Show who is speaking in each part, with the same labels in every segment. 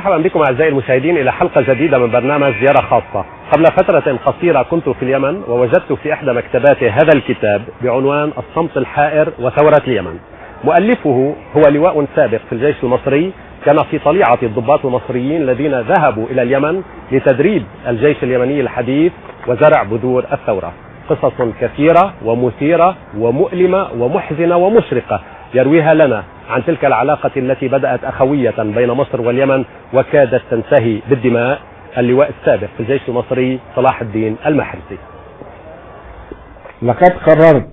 Speaker 1: مرحبا بكم أعزائي المشاهدين إلى حلقة جديدة من برنامج زيارة خاصة. قبل فترة قصيرة كنت في اليمن ووجدت في إحدى مكتبات هذا الكتاب بعنوان الصمت الحائر وثورة اليمن. مؤلفه هو لواء سابق في الجيش المصري، كان في طليعة الضباط المصريين الذين ذهبوا إلى اليمن لتدريب الجيش اليمني الحديث وزرع بذور الثورة. قصص كثيرة ومثيرة ومؤلمة ومحزنة ومشرقة يرويها لنا عن تلك العلاقة التي بدأت أخوية بين مصر واليمن وكادت تنتهي بالدماء. اللواء السابق في الجيش المصري صلاح الدين المحرزي.
Speaker 2: لقد قررت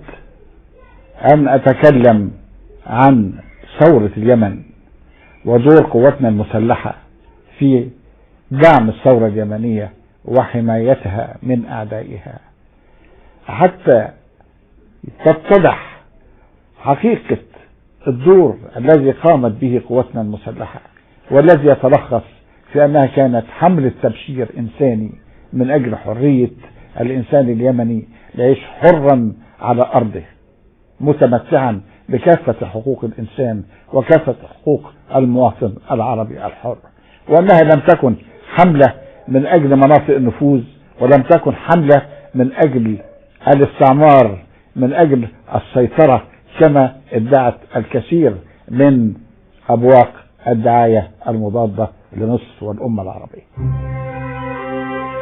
Speaker 2: أن أتكلم عن ثورة اليمن ودور قواتنا المسلحة في دعم الثورة اليمنية وحمايتها من أعدائها، حتى تتضح حقيقة الدور الذي قامت به قواتنا المسلحة، والذي يتلخص في أنها كانت حملة تبشير إنساني من أجل حرية الإنسان اليمني ليعيش حرا على أرضه، متمتعا بكافة حقوق الإنسان وكافة حقوق المواطن العربي الحر، وأنها لم تكن حملة من أجل مناطق النفوذ، ولم تكن حملة من أجل الاستعمار، من أجل السيطرة كما ادعت الكثير من أبواق الدعاية المضادة لمصر والأمة العربية.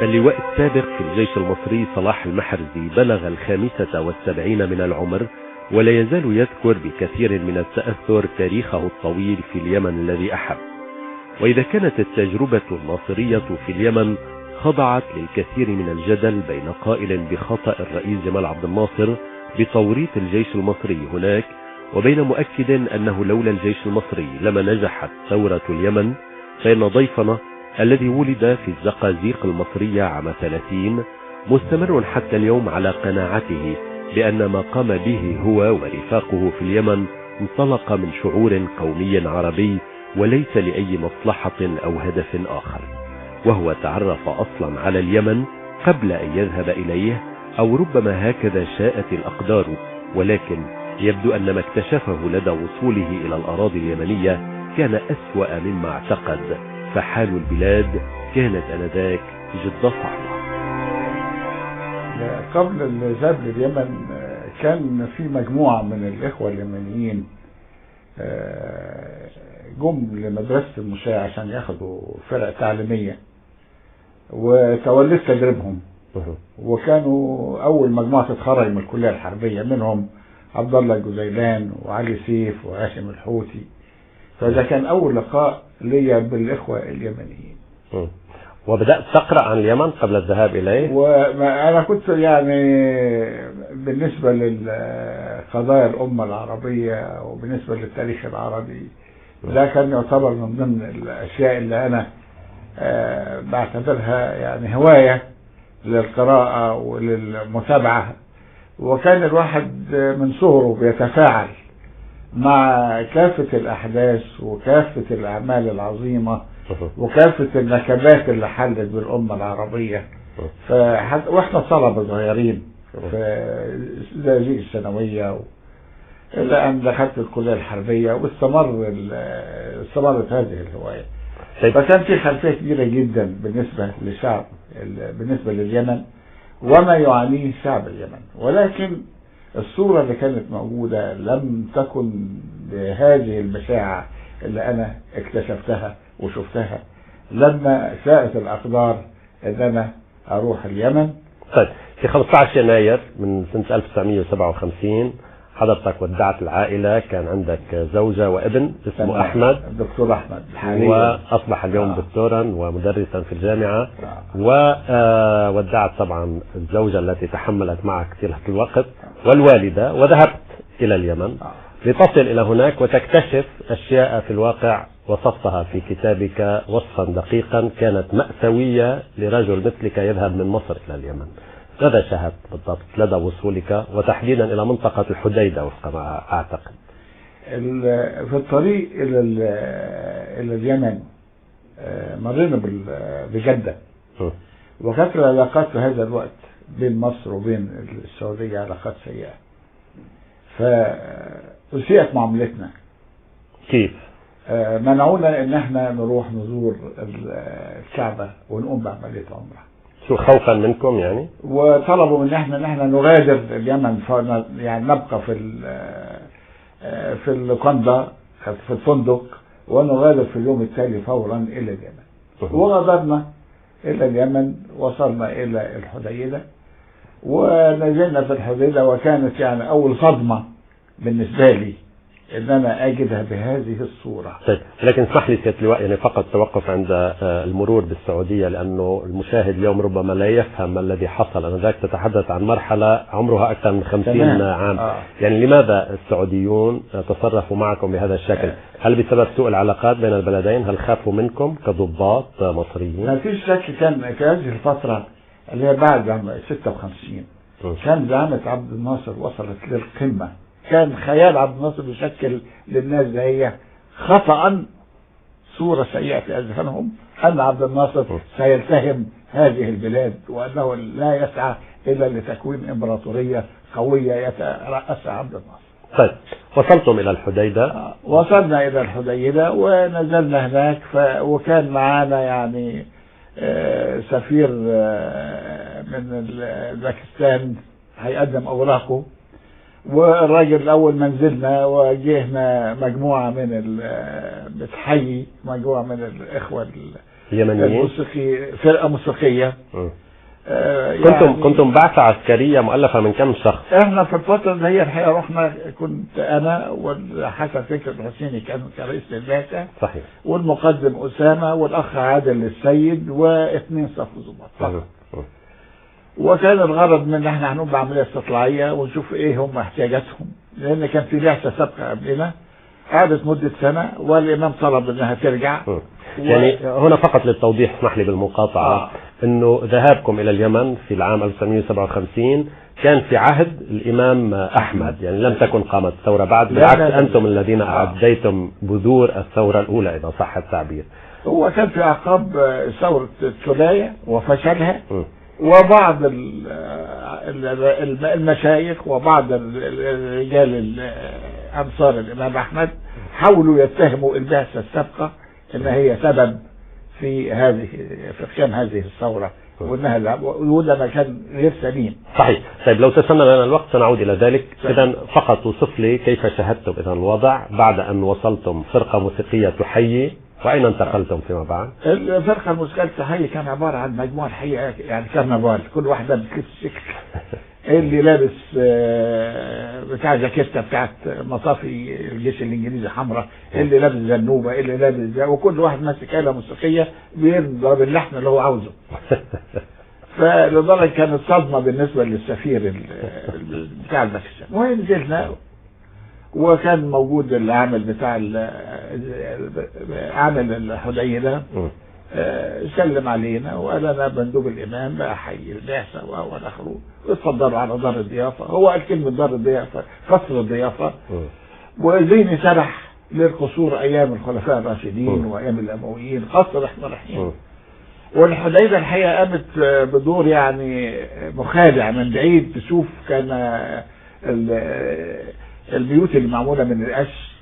Speaker 1: اللواء السابق في الجيش المصري صلاح المحرزي بلغ 75 من العمر، ولا يزال يذكر بكثير من التأثر تاريخه الطويل في اليمن الذي أحب. وإذا كانت التجربة الناصرية في اليمن خضعت للكثير من الجدل بين قائل بخطأ الرئيس جمال عبد الناصر بتوريط الجيش المصري هناك، وبين مؤكد أنه لولا الجيش المصري لما نجحت ثورة اليمن، فإن ضيفنا الذي ولد في الزقازيق المصرية عام 30 مستمر حتى اليوم على قناعته بأن ما قام به هو ورفاقه في اليمن انطلق من شعور قومي عربي وليس لأي مصلحة أو هدف آخر، وهو تعرف أصلا على اليمن قبل أن يذهب إليه، أو ربما هكذا شاءت الأقدار، ولكن يبدو أن ما اكتشفه لدى وصوله إلى الأراضي اليمنية كان أسوأ مما اعتقد، فحال البلاد كانت آنذاك جد صعبة.
Speaker 2: قبل الذهاب لليمن كان في مجموعة من الإخوة اليمنيين جم لمدرسة المشاة عشان ياخدوا فرق تعليمية، وتوليت تدريبهم، وكانوا أول مجموعة تتخرج من الكلية الحربية، منهم عبد الله الجزيلان وعلي سيف وهاشم الحوتي. فده كان أول لقاء لي بالإخوة اليمنيين.
Speaker 1: وبدأت تقرأ عن اليمن قبل الذهاب إليه؟
Speaker 2: وأنا كنت يعني بالنسبة للقضايا الأمة العربية وبالنسبة للتاريخ العربي، ده كان يعتبر من ضمن الأشياء اللي أنا بعتبرها يعني هواية للقراءة وللمتابعة. وكان الواحد من صغره بيتفاعل مع كافة الأحداث وكافة الأعمال العظيمة وكافة النكبات اللي حلت بالأمة العربية. وإحنا طلبة صغيرين في زي الثانوية إلى أن دخلت الكلية الحربية، واستمرت هذه الهواية. فكان في خلفية كبيرة جدا بالنسبة للشعب، بالنسبة لليمن وما يعانيه شعب اليمن، ولكن الصورة اللي كانت موجودة لم تكن بهذه البشاعة اللي أنا اكتشفتها وشفتها لما شاءت الأقدار أن أنا أروح اليمن.
Speaker 1: طيب، في 15 يناير من سنة 1957 حضرتك ودعت العائلة، كان عندك زوجة وابن اسمه أحمد،
Speaker 2: الدكتور أحمد،
Speaker 1: وأصبح اليوم دكتورا ومدرسا في الجامعة. وودعت طبعا الزوجة التي تحملت معك طيلة الوقت والوالدة، وذهبت إلى اليمن لتصل إلى هناك وتكتشف أشياء في الواقع وصفتها في كتابك وصفا دقيقا كانت مأساوية لرجل مثلك يذهب من مصر إلى اليمن. ماذا شاهدت بالضبط لدى وصولك، وتحديدا إلى منطقة الحديدة وفق ما أعتقد؟
Speaker 2: في الطريق إلى اليمن مرينا بجدة، وكانت العلاقات في هذا الوقت بين مصر وبين السعودية علاقات سيئة، فأسيئت معاملتنا.
Speaker 1: كيف؟
Speaker 2: منعونا ان احنا نروح نزور الكعبة ونقوم بعملية عمرة.
Speaker 1: شو خوفا منكم يعني؟
Speaker 2: وطلبوا ان احنا نغادر اليمن، يعني نبقى في اللوكاندا في الفندق ونغادر في اليوم التالي فورا الى اليمن. وغادرنا الى اليمن، وصلنا الى الحديدة ونزلنا في الحديدة، وكانت يعني اول صدمة بالنسبة لي ان انا اجدها بهذه الصورة.
Speaker 1: طيب، لكن اسمح لي سيادة اللواء، يعني فقط توقف عند المرور بالسعودية، لانه المشاهد اليوم ربما لا يفهم ما الذي حصل. انذاك تتحدث عن مرحلة عمرها اكثر من 50 عام. يعني لماذا السعوديون تصرفوا معكم بهذا الشكل؟ هل بسبب سوء العلاقات بين البلدين؟ هل خافوا منكم كضباط مصريين؟
Speaker 2: ما فيش شك. كان في هذه الفترة اللي هي بعد عام 56 كان زعامة عبد الناصر وصلت للقمة. كان خيال عبد الناصر بيشكل للناس هي خطأ صورة سيئة في أذهانهم أن عبد الناصر سيلتهم هذه البلاد، وأنه لا يسعى إلا لتكوين إمبراطورية قوية يترأسها عبد الناصر.
Speaker 1: طيب، وصلتم إلى الحديدة؟
Speaker 2: وصلنا إلى الحديدة ونزلنا هناك، وكان معانا يعني سفير من باكستان هيقدم أوراقه. والراجل الأول منزلنا وجهنا مجموعة من بتحيي مجموعة من الإخوة
Speaker 1: اليمنيين،
Speaker 2: فرقة موسيقية.
Speaker 1: كنتم بعثة عسكرية مؤلفة من كم شخص؟
Speaker 2: احنا في الفترة اللي هي الحقيقة رحنا، كنت أنا والحسن فكر الحسيني كان كرئيس للبعثة.
Speaker 1: صحيح.
Speaker 2: والمقدم أسامة والأخ عادل السيد واثنين صف ضباط. وكان الغرض من احنا هنقوم بعمليه استطلاعيه ونشوف ايه هم احتياجاتهم، لان كان في بعثه سابقه قبلنا قعدت مده سنه والامام طلب انها ترجع.
Speaker 1: يعني هنا فقط للتوضيح، اسمح لي بالمقاطعه، انه ذهابكم الى اليمن في العام 1957 كان في عهد الامام احمد، يعني لم تكن قامت الثوره بعد، بالعكس انتم الذين اعديتم بذور الثوره الاولى اذا صح التعبير.
Speaker 2: هو كان في اعقاب ثوره السودايه وفشلها، وبعض المشايخ وبعض الرجال أنصار الإمام أحمد حاولوا يتهموا البعثة السابقة إن هي سبب في قيام هذه الثورة، وده ما كان غير سليم.
Speaker 1: صحيح. طيب، لو تسنى لنا الوقت سنعود إلى ذلك. إذن فقط وصف لي كيف شاهدتم إذن الوضع بعد أن وصلتم فرقة موسيقية تحيي، وأين انتقلتم فيما بعد؟
Speaker 2: الفرقة الموسيقية تحيي كان عبارة عن مجموعة الحقيقة يعني كرنفال، كل واحدة بتلبس شكل. اللي لابس بتاع جاكيتة بتاعت مصافي الجيش الإنجليزي حمراء، اللي لابس زنوبة، اللي لابس وكل واحد ماسك آلة موسيقية بيضرب اللحن اللي هو عاوزه. فلذلك كانت صدمة بالنسبة للسفير بتاع الباكستان. ونزلنا وكان موجود العامل بتاع عامل الحديدة، سلم علينا وقال انا مندوب الامام بحيي البعثه والى اخره، اتفضلوا على دار الضيافه. هو قال كلمه دار الضيافه، قصر الضيافه، وذهني سرح للقصور ايام الخلفاء الراشدين وايام الامويين، قصر احنا رايحين. والحديدة الحقيقه قامت بدور يعني مخادع من بعيد، تشوف كان البيوت اللي معموله من القش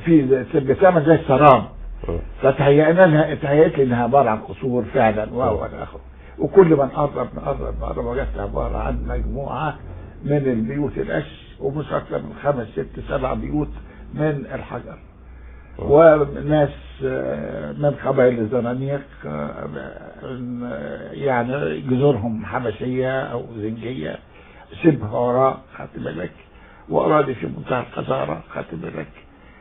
Speaker 2: في بتعمل زي السراب، فتهيأت لي انها عباره عن قصور فعلا والى اخره. وكل ما نقرب وجدت عباره عن مجموعه من البيوت القش، ومش اكثر من 5 6 7 بيوت من الحجر، وناس من قبائل الزنانيق يعني جذورهم حبشيه او زنجيه شبه وراء، خدت بالك، واراضي في منتهى القذاره، خدت بالك.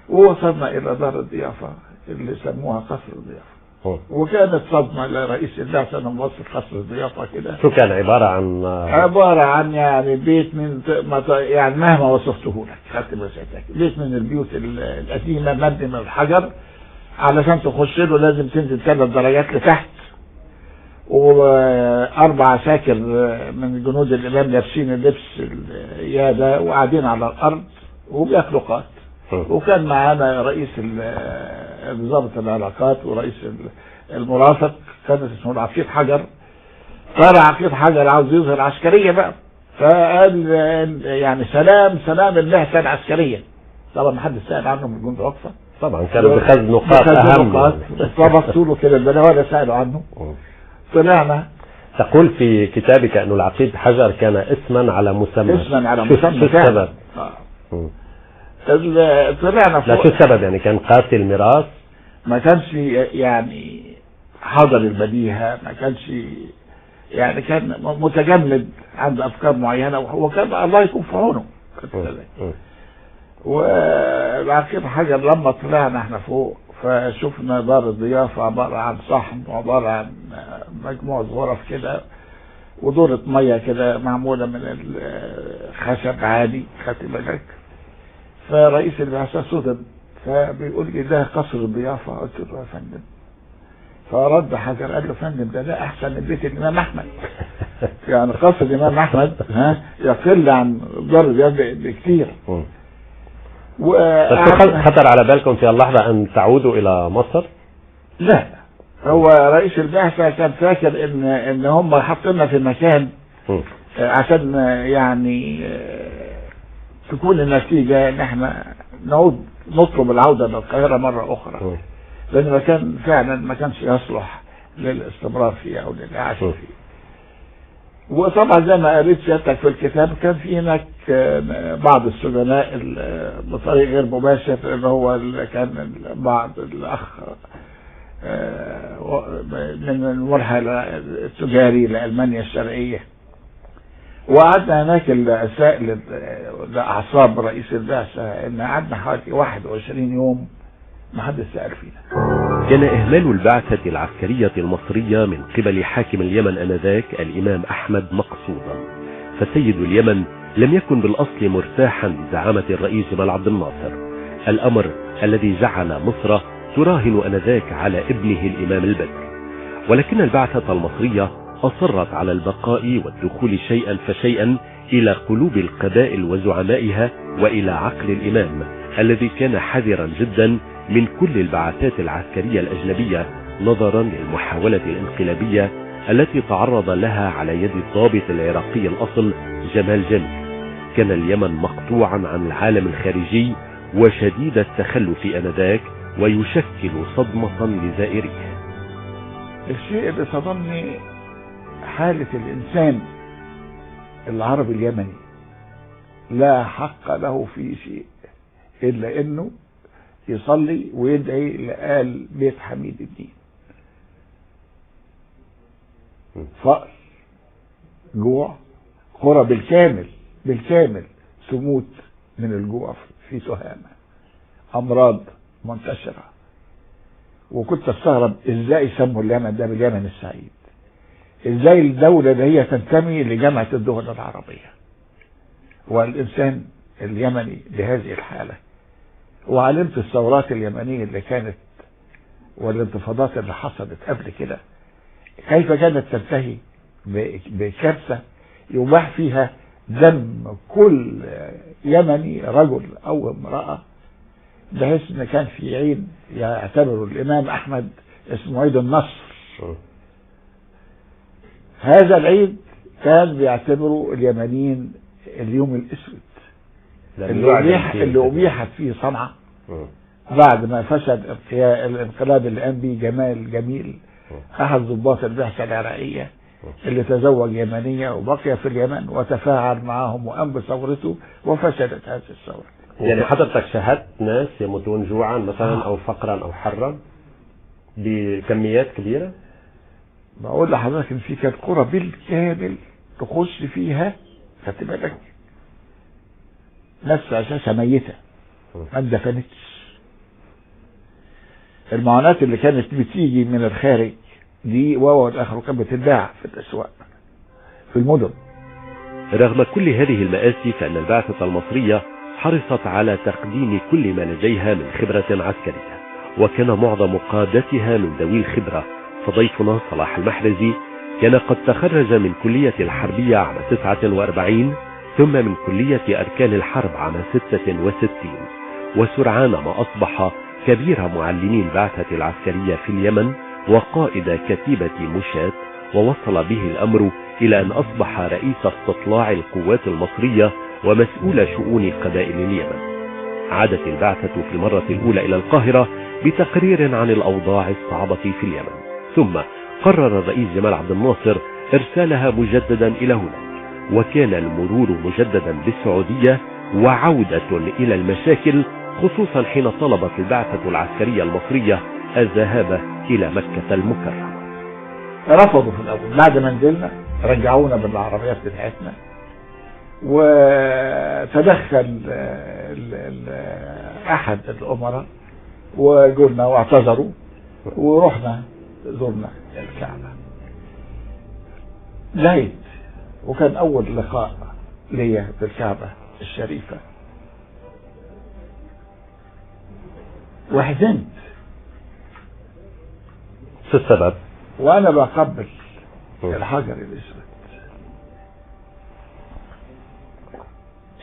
Speaker 2: ووصلنا الى دار الضيافه اللي سموها قصر الضيافه. وكانت صدمه لرئيس البعثه انه موصل قصر الضيافه كده.
Speaker 1: شو كان عباره عن
Speaker 2: يعني بيت من يعني مهما وصفته لك، خدت مساحتك، بيت من البيوت القديمه مبني من الحجر، علشان تخش له لازم تنزل 3 درجات لتحت، و4 عساكر من جنود الامام لابسين اللبس الياده وقاعدين على الارض وبياكلوا قات. وكان معانا رئيس ضابط العلاقات ورئيس المرافق، كان اسمه العقيد حجر. طلع عقيد حجر عاوز يظهر عسكريه بقى، فقال يعني سلام البعثه العسكريه. طبعا ما حد سال عنه من جند عقفه،
Speaker 1: طبعا كانوا بخزن نقاط اهم.
Speaker 2: فبصوا له كده البلاء ولا سألوا عنه. طلعنا.
Speaker 1: تقول في كتابك انه العقيد حجر كان اسما على مسمى.
Speaker 2: اسما على مسمى.
Speaker 1: شو السبب؟
Speaker 2: طلعنا فوق.
Speaker 1: لا شو السبب؟ يعني كان قاسي الميراث؟
Speaker 2: ما كانش يعني حضر البديهة، ما كانش يعني كان متجمد عنده افكار معينة، وهو كان الله يكون في عونه. والعقيد حجر لما طلعنا احنا فوق فشفنا دار الضيافة عبارة عن صحن وعبارة عن مجموعة غرف كده ودورة مية كده معمولة من الخشب عادي، خدت بالك؟ فرئيس البعثة صدم فبيقول لي ده قصر الضيافة. قلت له يا فندم. فرد حجر قال له فندم ده احسن من بيت الامام احمد. يعني قصر الامام احمد يقل عن دار الضيافة بكتير.
Speaker 1: خطر على بالكم في اللحظة ان تعودوا الى مصر؟
Speaker 2: لا، هو رئيس البعثة كان فاكر ان هم حاطيننا في مكان عشان يعني تكون النتيجة ان احنا نطلب العودة للقاهرة مرة اخرى، لان المكان فعلا ما كانش يصلح للاستمرار فيه او للعيش فيه. وطبعا زي ما قريت سيادتك في الكتاب كان في هناك بعض السجناء بطريق غير مباشر، اللي هو اللي كان بعض الاخ من المرحلة التجاري لألمانيا الشرقية. وقعدنا هناك السائل لأعصاب رئيس البعثة ان قعدنا حوالي 21 يوم ما حد سأل فينا.
Speaker 1: كان إهمال البعثة العسكرية المصرية من قبل حاكم اليمن آنذاك الإمام أحمد مقصودا، فسيد اليمن لم يكن بالأصل مرتاحا لزعامة الرئيس جمال عبد الناصر، الأمر الذي جعل مصر تراهن آنذاك على ابنه الإمام البكر. ولكن البعثة المصرية أصرت على البقاء والدخول شيئا فشيئا إلى قلوب القبائل وزعمائها وإلى عقل الإمام الذي كان حذرا جدا من كل البعثات العسكرية الأجنبية نظرا للمحاولة الانقلابية التي تعرض لها على يد الضابط العراقي الأصل جمال جمل. كان اليمن مقطوعا عن العالم الخارجي وشديد التخلف آنذاك ويشكل صدمة لزائريه.
Speaker 2: الشيء اللي صدمني حالة الإنسان العربي اليمني لا حق له في شيء إلا إنه يصلي ويدعي لآل بيت حميد الدين. فقر، جوع، قرى بالكامل تموت من الجوع في تهامة، أمراض منتشرة. وكنت استغرب ازاي سموا اليمن ده باليمن السعيد، ازاي الدولة ده هي تنتمي لجامعة الدول العربية والإنسان اليمني بهذه الحالة. وعلمت الثورات اليمنية اللي كانت والانتفاضات اللي حصلت قبل كده كيف كانت تنتهي بكارثة يباح فيها دم كل يمني رجل أو امرأة، بحيث ان كان في عيد يعتبره الإمام أحمد اسمه عيد النصر. هذا العيد كان بيعتبره اليمنيين اليوم الأسود اللي أبيحت فيه صنعاء بعد ما فشل الانقلاب اللي قام به جمال جميل أحد ضباط البعثة العراقية اللي تزوج يمنية وبقي في اليمن وتفاعل معهم وقام بثورته وفشلت هذه الثورة.
Speaker 1: يعني حضرتك شاهدت ناس يموتون جوعا مثلا أو فقرا أو حرا بكميات كبيرة؟
Speaker 2: بقول لحضرتك ان في كانت قرى بالكامل تخش فيها خدت بالك ناس اساسا ميته ما اندفنتش. المعاناة اللي كانت بتيجي من الخارج دي والاخر كانت بتتباع في الاسواق في المدن.
Speaker 1: رغم كل هذه المآسي فإن البعثة المصرية حرصت على تقديم كل ما لديها من خبرة عسكرية، وكان معظم قادتها من ذوي الخبرة. فضيفنا صلاح المحرزي كان قد تخرج من كلية الحربية عام 49 ثم من كلية أركان الحرب عام 66، وسرعان ما أصبح كبير معلمي البعثة العسكرية في اليمن وقائد كتيبة مشاة، ووصل به الأمر إلى أن أصبح رئيس استطلاع القوات المصرية ومسؤول شؤون قبائل اليمن. عادت البعثة في المرة الأولى إلى القاهرة بتقرير عن الأوضاع الصعبة في اليمن، ثم قرر الرئيس جمال عبد الناصر إرسالها مجددا إلى هناك، وكان المرور مجددا بالسعودية وعودة إلى المشاكل، خصوصا حين طلبت البعثة العسكرية المصرية الذهاب إلى مكة المكرمة.
Speaker 2: رفضوا في الأول، بعد ما نزلنا رجعونا بالعربيات بتاعتنا، وتدخل أحد الأمراء وقلنا واعتذروا، ورحنا زرنا الكعبة لقيت، وكان أول لقاء ليا بالكعبة الشريفة، وحزنت.
Speaker 1: شو السبب؟
Speaker 2: وأنا بقبل الحجر الأسود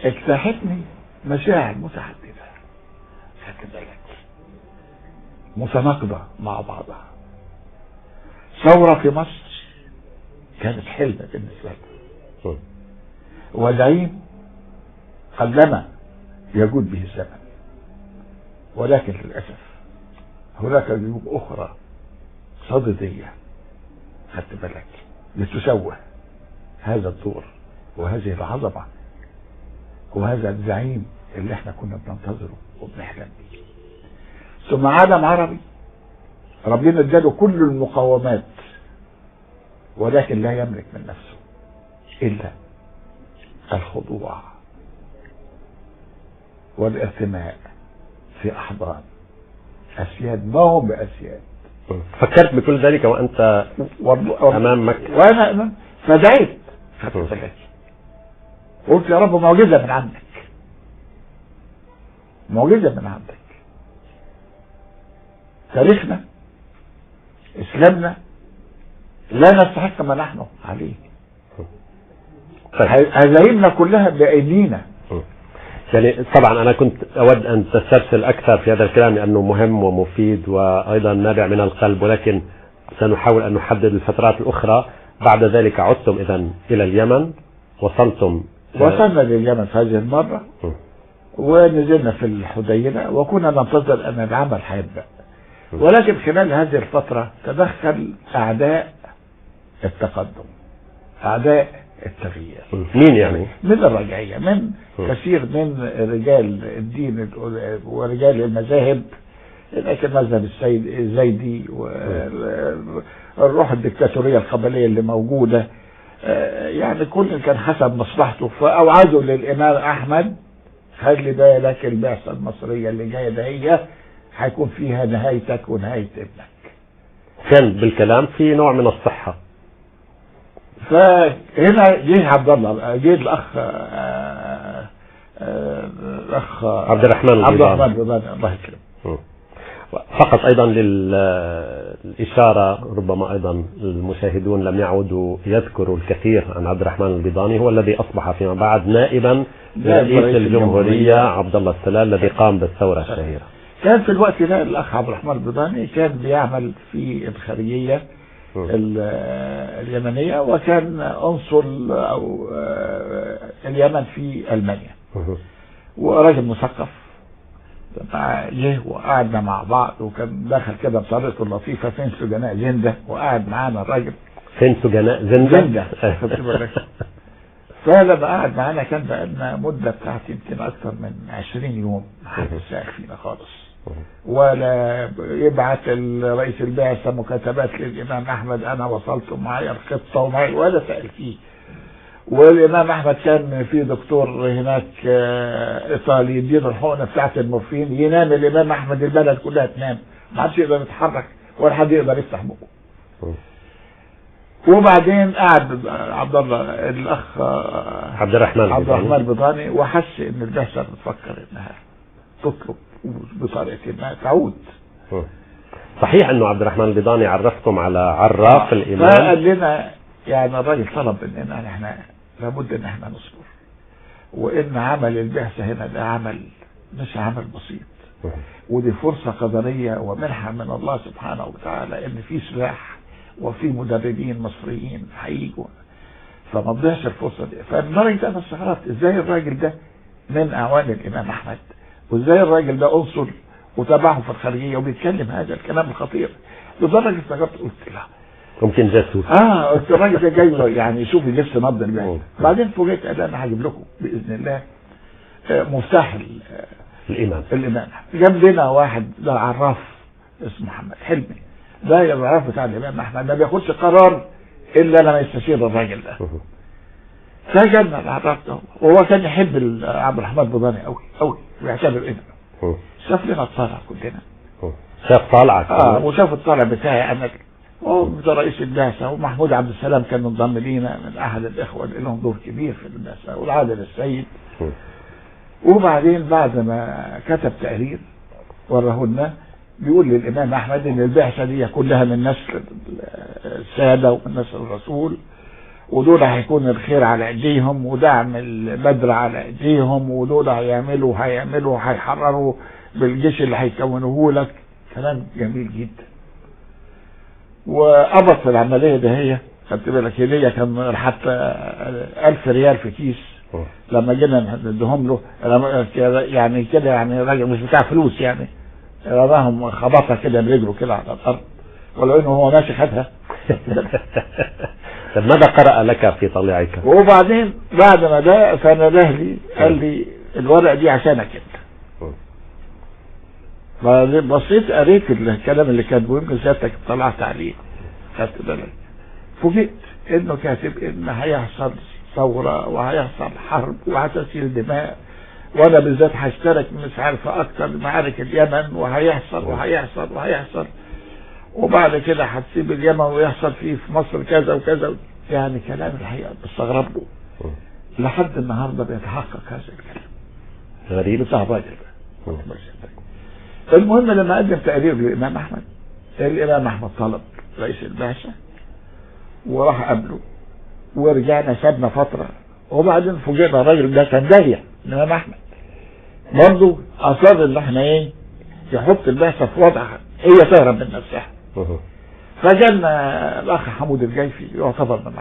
Speaker 2: اجتاحتني مشاعر متعددة، خدت بالك، متناقضة مع بعضها. ثورة في مصر كانت حلمة بالنسبة لي، وزعيم قلما يجود به الزمن، ولكن للأسف هناك جيوب أخرى صددية، خدت بالك، لتسوه هذا الدور وهذه العظمة وهذا الزعيم اللي احنا كنا بننتظره وبنحلم به. ثم عالم عربي ربنا اداله كل المقومات، ولكن لا يملك من نفسه إلا الخضوع والارتماء في أحضان أسياد ما هم بأسياد.
Speaker 1: فكرت بكل ذلك وأنت أمام مكة؟
Speaker 2: وأنا فدعيت، خدت بالك، قلت يا رب معجزة من عندك، معجزة من عندك. تاريخنا، إسلامنا لا نستحق ما نحن عليه، هزايمنا كلها بأيدينا.
Speaker 1: يعني طبعا أنا كنت أود أن تسترسل أكثر في هذا الكلام لأنه مهم ومفيد وأيضا نابع من القلب، ولكن سنحاول أن نحدد الفترات الأخرى. بعد ذلك عدتم إذن إلى اليمن، وصلنا
Speaker 2: لليمن في هذه المرة، ونزلنا في الحديدة، وكنا ننتظر أن العمل هيبدأ، ولكن خلال هذه الفترة تدخل أعداء التقدم، أعداء التغيير.
Speaker 1: مين يعني؟
Speaker 2: من الرجعية، من كثير من رجال الدين ورجال المذاهب، لكن مذهب الزيدي والروح الدكتاتورية القبلية اللي موجودة، يعني كل كان حسب مصلحته. فأوعدوا للإمام أحمد خلي بالك البعثة المصرية اللي جاية ده هي هيكون فيها نهايتك ونهاية ابنك.
Speaker 1: كان بالكلام في نوع من الصحة.
Speaker 2: فهنا جه عبد الله، جه الأخ
Speaker 1: عبد الرحمن
Speaker 2: البيضاني، الله يكرمه.
Speaker 1: فقط أيضا للإشارة، ربما أيضا المشاهدون لم يعودوا يذكروا الكثير عن عبد الرحمن البيضاني، هو الذي أصبح فيما بعد نائبا لرئيس الجمهورية عبد الله السلال الذي قام بالثورة الشهيرة.
Speaker 2: كان في الوقت ده الأخ عبد الرحمن البيضاني كان بيعمل في الخارجية اليمنية، وكان أنصل أو اليمن في ألمانيا، وراجل مثقف. جه وقعدنا مع بعض، وكان دخل كده بطريقته اللطيفة فين سجناء زندة، وقعد معانا الراجل
Speaker 1: فين سجناء زندة.
Speaker 2: فلما قعد معانا كان بقالنا مدة بتاعت يمكن أكثر من 20 يوم محدش سائل فينا خالص، ولا يبعت الرئيس البعثة مكاتبات للإمام أحمد أنا وصلت معايا الخطة ومعايا، ولا سأل فيه. والإمام أحمد كان في دكتور هناك إيطالي يدير الحقنة بتاعت المورفين، ينام الإمام أحمد البلد كلها تنام، ما حدش يقدر يتحرك ولا حد يقدر يفتح بقه. وبعدين قعد عبد الله الأخ
Speaker 1: عبد الرحمن
Speaker 2: البيضاني، وحس إن البعثة بتفكر إنها تطلب بطريقة ما تعود.
Speaker 1: صحيح إنه عبد الرحمن البيضاني عرفكم على عراف الإمام،
Speaker 2: فقال لنا يعني الراجل طلب إننا احنا لابد إن احنا نصبر، وإن عمل البعثة هنا ده عمل مش عمل بسيط، ودي فرصة قدرية ومنحة من الله سبحانه وتعالى إن في سلاح وفي مدربين مصريين هيجوا، فما تضيعش الفرصة دي. فالراجل ده انا استغربت ازاي الراجل ده من اعوان الامام احمد وازاي الراجل ده عنصر وتابعه في الخارجيه وبيتكلم هذا الكلام الخطير، لدرجه استغربت قلت لا
Speaker 1: ممكن جاسوس.
Speaker 2: قلت الراجل ده جاي يعني يشوف لبس نبض البيت. بعدين فوجئت انا هجيب لكم باذن الله مفتاح الامام. جاب لنا واحد ده عراف اسمه محمد حلمي، ده العراف بتاع الامام احمد، ما بياخدش قرار الا لما يستشير الراجل ده. فجالنا العراف ده وهو كان يحب عبد الرحمن بضاني قوي قوي ويعتبر ابنه. شاف لنا الطالع كلنا،
Speaker 1: شاف طالعك
Speaker 2: وشاف الطالع بتاعي انا وده رئيس البعثه، ومحمود عبد السلام كان منضم لينا من احد الاخوه اللي لهم دور كبير في البعثه، والعادل السيد. وبعدين بعد ما كتب تقرير وراه لنا بيقول للامام احمد ان البعثه دي كلها من نسل الساده ومن نسل الرسول، ودول هيكون الخير على ايديهم ودعم البدر على ايديهم، ودول هيعملوا هيحرروا بالجيش اللي هيكونوه لك. كلام جميل جدا. وقبض في العمليه ده هي خدت بالك هديه كان حتى 1000 ريال في كيس لما جينا نديهم له، يعني كده يعني راجل مش بتاع فلوس يعني، راهم خبطها كده برجله كده على الارض ولو انه هو ماشي خدها.
Speaker 1: طب ماذا قرأ لك في طليعك؟
Speaker 2: وبعدين بعد ما ده فنده لي قال لي الورقه دي عشانك انت. بصيت قريت الكلام اللي كاتبه، يمكن سيادتك اطلعت عليه خدت بالك، فوجئت انه كاتب ان هيحصل ثوره وهيحصل حرب وهتسيل دماء، وانا بالذات هشترك مش عارفه اكتر معارك اليمن، وهيحصل وبعد كده هتسيب اليمن ويحصل فيه في مصر كذا وكذا. يعني كلام الحقيقه بستغرب له لحد النهارده بيتحقق هذا الكلام
Speaker 1: غريب
Speaker 2: بتاع الراجل ده. المهم لما قدم تقرير للامام احمد، الامام احمد طلب رئيس البعثه وراح قابله، ورجعنا سابنا فتره، وبعدين فوجئنا الراجل ده كان داهيه الامام احمد برضه اصر ان احنا يحط البعثه في وضع هي تهرب من نفسها. فجالنا الاخ حمود الجيفي يعتبر من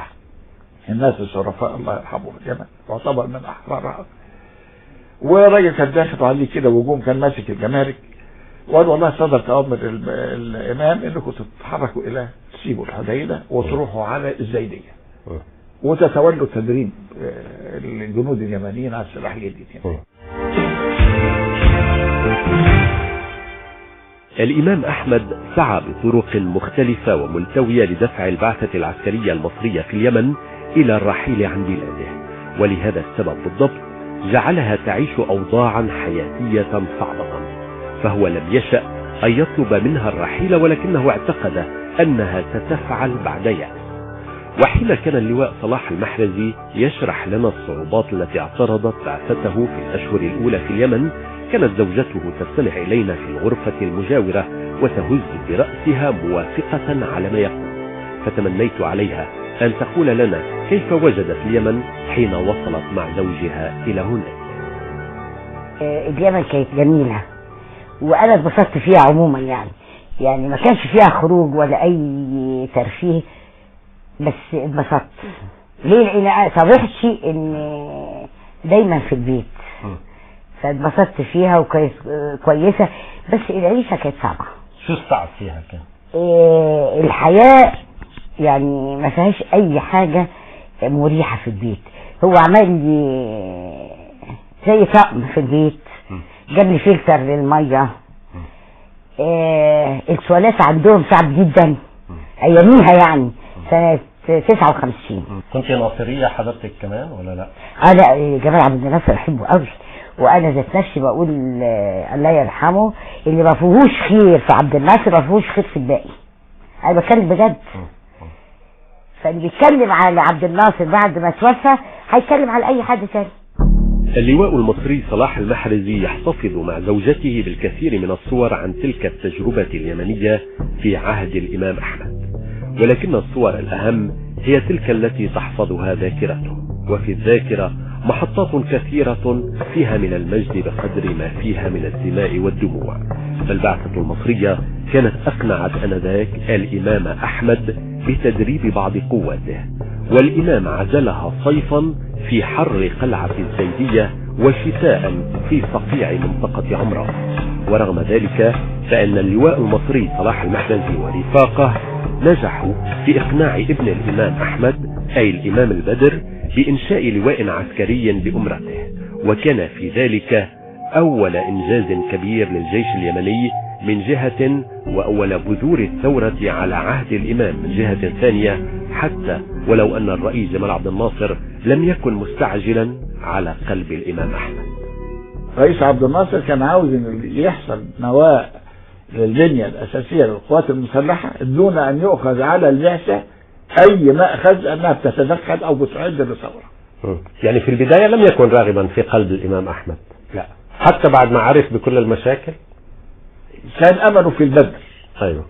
Speaker 2: الناس الشرفاء الله يرحمه في اليمن، يعتبر من احرارها، وراجل كان داخل عليه كده وجوم كان ماسك الجمارك، وقال والله صدر تأمر الامام انكم تتحركوا الى تسيبوا الحديده وتروحوا على الزيديه وتتولوا تدريب الجنود اليمنيين على السلاحيه دي.
Speaker 1: الإمام أحمد سعى بطرق مختلفة وملتوية لدفع البعثة العسكرية المصرية في اليمن إلى الرحيل عن بلاده، ولهذا السبب بالضبط جعلها تعيش أوضاعا حياتية صعبة، فهو لم يشأ أن يطلب منها الرحيل، ولكنه اعتقد أنها ستفعل بعد يأس. وحين كان اللواء صلاح المحرزي يشرح لنا الصعوبات التي اعترضت بعثته في الأشهر الأولى في اليمن، كانت زوجته تستمع إلينا في الغرفة المجاورة وتهز برأسها موافقة على ما يقول، فتمنيت عليها أن تقول لنا كيف وجدت اليمن حين وصلت مع زوجها إلى هناك.
Speaker 3: اليمن كانت جميلة وأنا اتبسطت فيها عموما، يعني ما كانش فيها خروج ولا أي ترفيه، بس اتبسطت. ليه؟ لأن صرحت إن دايما في البيت، فاتبسطت فيها وكويسة، بس العيشة كانت صعبة.
Speaker 1: شو الصعب فيها كان؟
Speaker 3: الحياة يعني ما فيهاش أي حاجة مريحة في البيت. هو عمل لي زي طقم في البيت، جاب لي فلتر للمية، التواليت عندهم صعب جدا أياميها، يعني سنة 59.
Speaker 1: كنت ناصرية حضرتك كمان ولا لا؟
Speaker 3: لا، جمال عبد الناصر أحبه قوي، وانا ذات نفسي بقول الله يرحمه اللي ما فيهوش خير في عبد الناصر ما فيهوش خير في الباقي. انا بتكلم بجد. فاللي بيتكلم على عبد الناصر بعد ما توفى هيتكلم على اي حد ثاني.
Speaker 1: اللواء المصري صلاح المحرزي يحتفظ مع زوجته بالكثير من الصور عن تلك التجربة اليمنية في عهد الإمام أحمد، ولكن الصور الأهم هي تلك التي تحفظها ذاكرته، وفي الذاكرة محطات كثيرة فيها من المجد بقدر ما فيها من الدماء والدموع. فالبعثة المصرية كانت أقنعت آنذاك الإمام أحمد بتدريب بعض قواته، والإمام عزلها صيفا في حر قلعة الزيدية وشتاء في صقيع منطقة عمران. ورغم ذلك فإن اللواء المصري صلاح المحرزي ورفاقه نجحوا في إقناع ابن الإمام أحمد أي الإمام البدر بإنشاء لواء عسكري بأمرته، وكان في ذلك أول إنجاز كبير للجيش اليمني من جهة، وأول بذور الثورة على عهد الإمام من جهة ثانية، حتى ولو أن الرئيس جمال عبد الناصر لم يكن مستعجلا على قلب الإمام أحمد.
Speaker 2: رئيس عبد الناصر كان عاوز ان يحصل نواة للبنية الأساسية للقوات المسلحة دون أن يؤخذ على البعثة أي مأخذ أنها بتتدخل أو بتعد لثورة.
Speaker 1: يعني في البداية لم يكن راغبا في قلب الإمام أحمد،
Speaker 2: لا،
Speaker 1: حتى بعد ما عرف بكل المشاكل
Speaker 2: كان أمله في البدر.
Speaker 1: أيوه،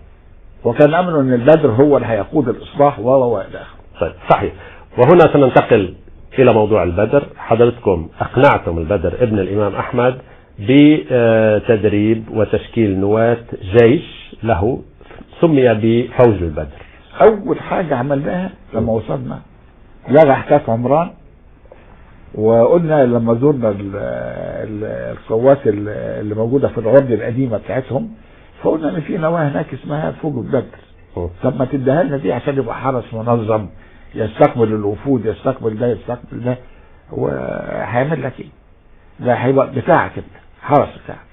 Speaker 2: وكان أمله أن البدر هو اللي هيقود الإصلاح وإلى آخره.
Speaker 1: طيب صحيح. وهنا سننتقل إلى موضوع البدر. حضرتكم أقنعتم البدر ابن الإمام أحمد بتدريب وتشكيل نواة جيش له سمي بفوج البدر.
Speaker 2: أول حاجة عملناها لما وصلنا لغى حكاية عمران، وقلنا لما زرنا القوات اللي موجودة في العرض القديمة بتاعتهم، فقلنا ان في نواة هناك اسمها فوج البدر. طب ما تديها لنا دي عشان يبقى حرس منظم يستقبل الوفود، يستقبل ده يستقبل ده، وهيعمل لك ايه؟ ده هيبقى بتاعك انت، حرس بتاعك.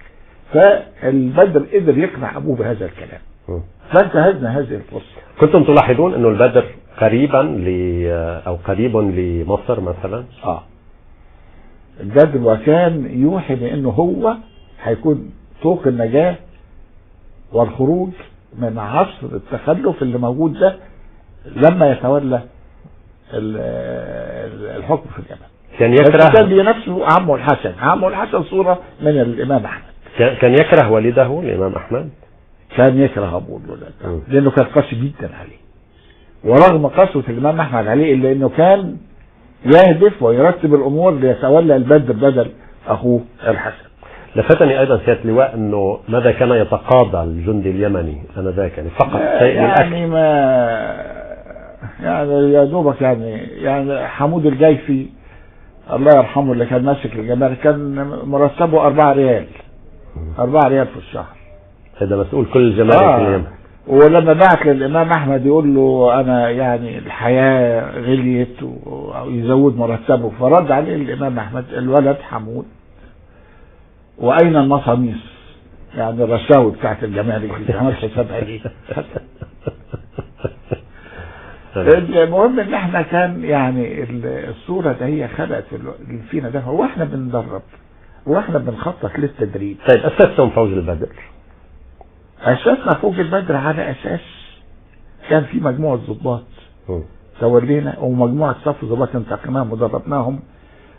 Speaker 2: فالبدر قدر يقنع ابوه بهذا الكلام، فانتهزنا هذه الفرصة.
Speaker 1: كنتم تلاحظون انه البدر قريبا او قريب لمصر مثلا؟
Speaker 2: البدر وكان يوحي بانه هو هيكون طوق النجاة والخروج من عصر التخلف اللي موجود ده لما يتولى الحكم في اليمن.
Speaker 1: كان يكره،
Speaker 2: كان بنفسه عمه الحسن. عمه الحسن صورة من الإمام أحمد.
Speaker 1: كان يكره والده الإمام أحمد.
Speaker 2: كان يكره أبوه لأنه كان قاسي جدا عليه، ورغم قسوة الإمام أحمد عليه إلا أنه كان يهدف ويرتب الأمور ليتولى البدر بدل أخوه الحسن.
Speaker 1: لفتني أيضا سيادة اللواء أنه ماذا كان يتقاضى الجندي اليمني آنذاك؟ يعني فقط شيء
Speaker 2: يعني ما يعني يا دوبك يعني حمود الجيفي الله يرحمه اللي كان ماسك الجمارك كان مرتبه 4 ريال 4 ريال في الشهر.
Speaker 1: هذا مسؤول كل الجمارك في اليمن.
Speaker 2: ولما بعت للإمام أحمد يقول له أنا يعني الحياة غليت ويزود مرتبه، فرد عليه الإمام أحمد الولد حمود وأين المصاميص؟ يعني الرشاوي بتاعت الجمارك اللي عمل حسابها ايه؟ المهم ان احنا كان يعني الصورة ده هي خلقت فينا ده، هو احنا بندرب واحنا بنخطط للتدريب.
Speaker 1: طيب اسستم فوج البدر؟
Speaker 2: اسسنا فوج البدر على اساس كان في مجموعة ضباط تولينا ومجموعة صف ضباط انتقيناهم ودربناهم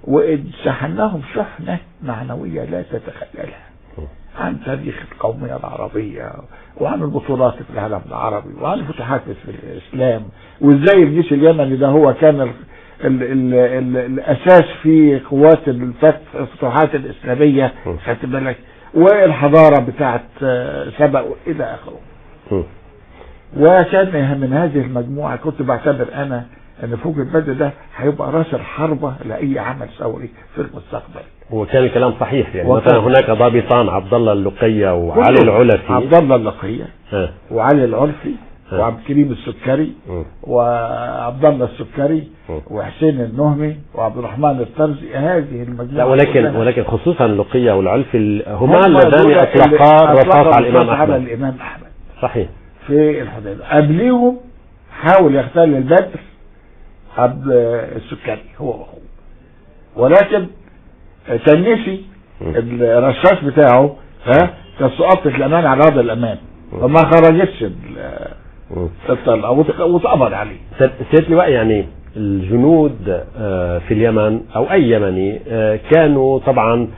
Speaker 2: وشحناهم شحنة معنوية لا تتخيلها عن تاريخ القومية العربية وعن البطولات في العالم العربي وعن الفتوحات في الإسلام، وإزاي الجيش اليمني ده هو كان الأساس في قوات الفتوحات الإسلامية، خدت بالك، والحضارة بتاعت سبأ إلى آخره. وكان من هذه المجموعة كنت بعتبر أنا أن فوج البدر ده هيبقى راس الحربة لأي عمل ثوري في المستقبل.
Speaker 1: وكان الكلام صحيح، يعني مثلا هناك ضابطان عبد الله اللقية وعلي العلفي.
Speaker 2: عبد الله اللقية وعلي العلفي وعبد الكريم السكري وعبد الله السكري وحسين النهمي وعبد الرحمن الطرزي، هذه المجموعة.
Speaker 1: ولكن خصوصا اللقية والعلفي هما اللذان اطلقا رصاص على
Speaker 2: الإمام أحمد.
Speaker 1: صحيح.
Speaker 2: في الحديبية قبليهم حاول يغتال البدر عبد السكري هو واخوه، ولكن كان نسي الرشاش بتاعه كان سقطت الأمان على هذا الأمان فما خرجتش الطلقة واتقبض عليه.
Speaker 1: سيادة اللواء، يعني الجنود في اليمن أو أي يمني كانوا طبعا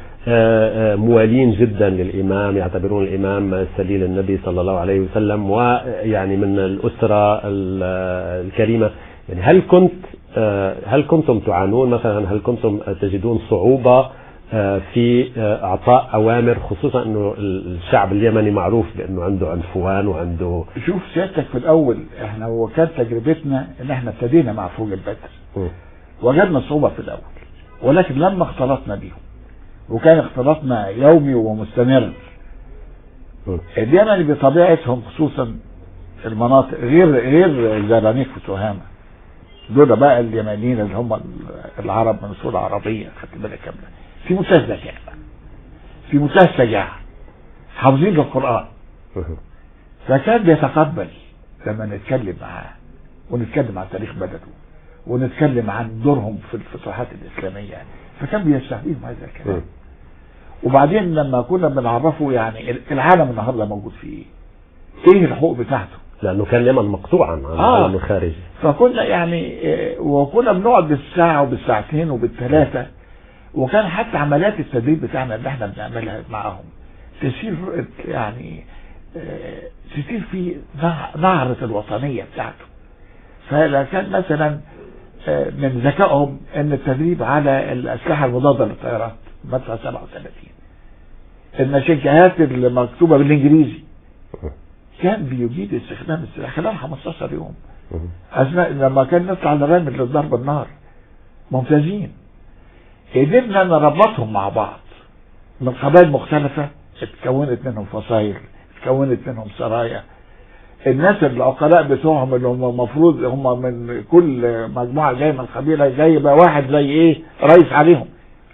Speaker 1: موالين جدا للإمام، يعتبرون الإمام سليل النبي صلى الله عليه وسلم ويعني من الأسرة الكريمة. يعني هل كنتم تعانون مثلا؟ هل كنتم تجدون صعوبة في اعطاء اوامر، خصوصا انه الشعب اليمني معروف بانه عنده عنفوان وعنده؟
Speaker 2: شوف سيادتك، في الاول احنا وكانت تجربتنا ان احنا ابتدينا مع فوج البدر وجدنا صعوبة في الاول، ولكن لما اختلطنا بيهم وكان اختلاطنا يومي ومستمر. اليمن بطبيعتهم خصوصا المناطق غير زرانيق وتهامة، دول بقى اليمنيين اللي هم العرب من اصول عربيه، خدت بالك كامله، في منتهى الذكاء، في منتهى الشجاعه، حافظين القران. فكان بيتقبل لما نتكلم معاه ونتكلم عن تاريخ بلده ونتكلم عن دورهم في الفتوحات الاسلاميه، فكان بيستهديهم هذا الكلام. وبعدين لما كنا بنعرفه يعني العالم النهارده موجود فيه ايه الحقوق بتاعته،
Speaker 1: لانه كان اليمن مقطوعا عن العالم الخارجي.
Speaker 2: فكنا يعني وكنا بنقعد بالساعه وبالساعتين وبالثلاثه، وكان حتى عمليات التدريب بتاعنا اللي احنا بنعملها معاهم تسير يعني تسير في نعرة الوطنية بتاعته. فكان مثلا من ذكائهم ان التدريب على الاسلحه المضاده للطيارات مدفع 37، المشجعات المكتوبه بالانجليزي كان بيجيد استخدام السلاح خلال 15 يوم اثناء لما كان نطلع نرمي للضرب النار. ممتازين. قدرنا نربطهم مع بعض من قبائل مختلفه، اتكونت منهم فصائل، اتكونت منهم سرايا. الناس العقلاء بتوعهم اللي هم المفروض هم من كل مجموعه جايه من قبيله جايبه واحد زي ايه رئيس عليهم،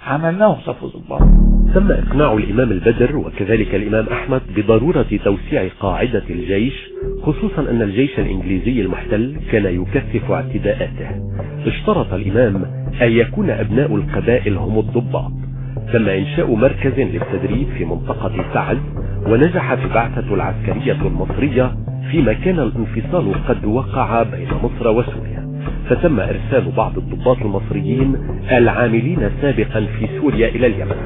Speaker 2: عملناهم صف ضباط.
Speaker 1: تم إقناع الإمام البدر وكذلك الإمام أحمد بضرورة توسيع قاعدة الجيش، خصوصا أن الجيش الإنجليزي المحتل كان يكثف اعتداءاته. اشترط الإمام أن يكون أبناء القبائل هم الضباط. تم إنشاء مركز للتدريب في منطقة تعز، ونجحت البعثة العسكرية المصرية فيما كان الانفصال قد وقع بين مصر وسوريا، فتم إرسال بعض الضباط المصريين العاملين سابقا في سوريا إلى اليمن،